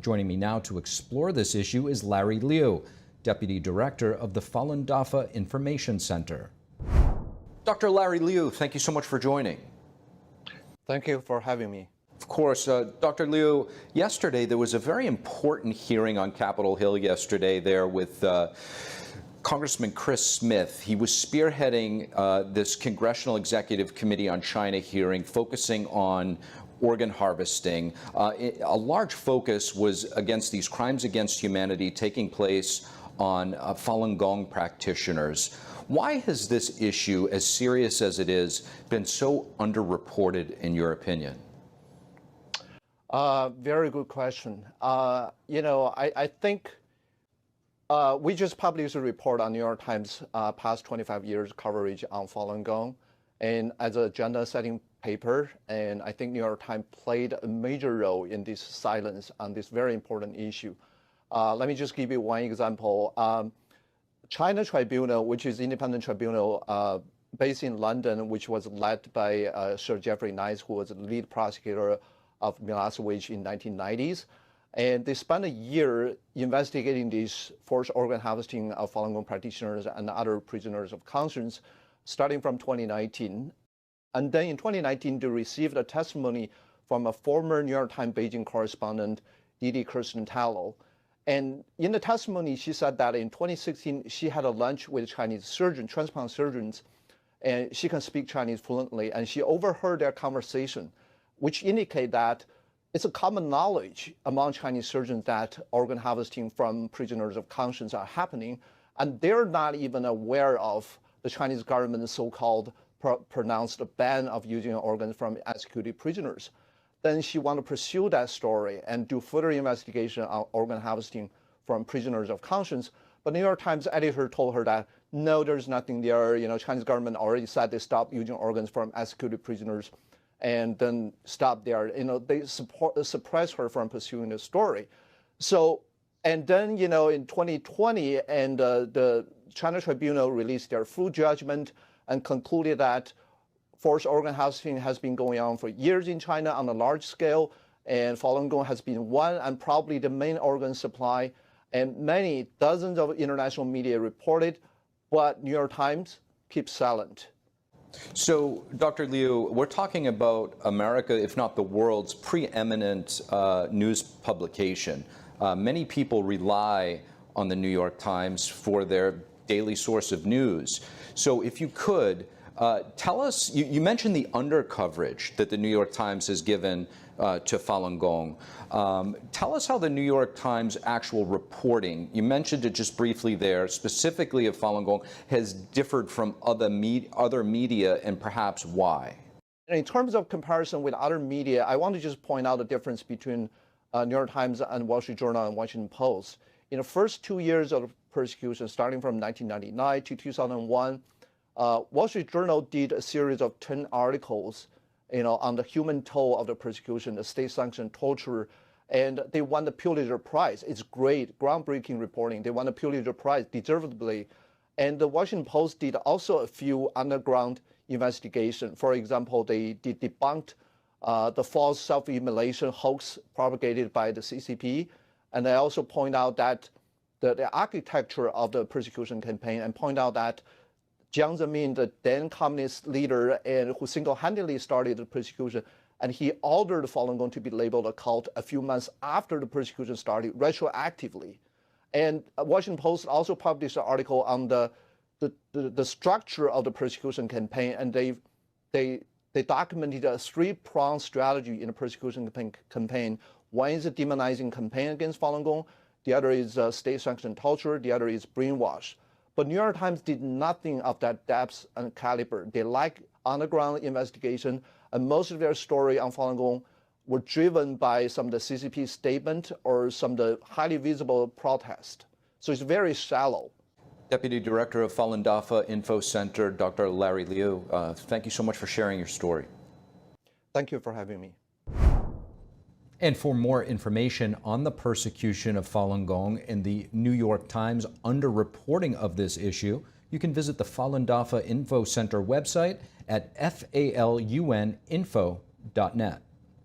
Joining me now to explore this issue is Larry Liu, Deputy Director of the Falun Dafa Information Center. Dr. Larry Liu, thank you so much for joining. Thank you for having me. Of course. Dr. Liu, yesterday there was a very important hearing on Capitol Hill yesterday there with Congressman Chris Smith. He was spearheading this Congressional Executive Committee on China hearing focusing on organ harvesting. A large focus was against these crimes against humanity taking place on Falun Gong practitioners. Why has this issue, as serious as it is, been so underreported in your opinion? Very good question. I think we just published a report on New York Times past 25 years coverage on Falun Gong, and as a agenda-setting paper, and I think New York Times played a major role in this silence on this very important issue. Let me just give you one example. China Tribunal, which is independent tribunal based in London, which was led by Sir Jeffrey Nice, who was the lead prosecutor of Milosevic in 1990s. And they spent a year investigating this forced organ harvesting of Falun Gong practitioners and other prisoners of conscience, starting from 2019. And then in 2019, they received a testimony from a former New York Times Beijing correspondent, Didi Kirsten-Tallow. And in the testimony, she said that in 2016, she had a lunch with Chinese surgeons, transplant surgeons, and she can speak Chinese fluently. And she overheard their conversation, which indicate that it's a common knowledge among Chinese surgeons that organ harvesting from prisoners of conscience are happening. And they're not even aware of the Chinese government's so-called pronounced ban of using organs from executed prisoners. Then she wanted to pursue that story and do further investigation on organ harvesting from prisoners of conscience. But New York Times editor told her that, no, there's nothing there. Chinese government already said they stopped using organs from executed prisoners and then stopped there. They suppress her from pursuing the story. So, and then, in 2020, and the China Tribunal released their full judgment and concluded that forced organ harvesting has been going on for years in China on a large scale, and Falun Gong has been one and probably the main organ supply, and many dozens of international media reported, but New York Times keeps silent. So, Dr. Liu, we're talking about America, if not the world's preeminent news publication. Many people rely on the New York Times for their daily source of news. So if you could, tell us, you mentioned the undercoverage that the New York Times has given to Falun Gong. Tell us how the New York Times actual reporting, you mentioned it just briefly there, specifically of Falun Gong, has differed from other media, and perhaps why. In terms of comparison with other media, I want to just point out the difference between New York Times and Wall Street Journal and Washington Post. In the first 2 years of persecution, starting from 1999 to 2001, Wall Street Journal did a series of 10 articles, on the human toll of the persecution, the state-sanctioned torture, and they won the Pulitzer Prize. It's great, groundbreaking reporting. They won the Pulitzer Prize deservedly. And the Washington Post did also a few underground investigations. For example, they debunked the false self-immolation hoax propagated by the CCP. And they also point out that the architecture of the persecution campaign, and point out that Jiang Zemin, the then communist leader and who single-handedly started the persecution, and he ordered Falun Gong to be labeled a cult a few months after the persecution started, retroactively. And Washington Post also published an article on the structure of the persecution campaign, and they documented a three-pronged strategy in the persecution campaign. One is a demonizing campaign against Falun Gong, the other is state-sanctioned torture, the other is brainwash. But New York Times did nothing of that depth and caliber. They lack underground investigation, and most of their story on Falun Gong were driven by some of the CCP statement or some of the highly visible protest. So it's very shallow. Deputy Director of Falun Dafa Info Center, Dr. Larry Liu, thank you so much for sharing your story. Thank you for having me. And for more information on the persecution of Falun Gong and the New York Times underreporting of this issue, you can visit the Falun Dafa Info Center website at faluninfo.net.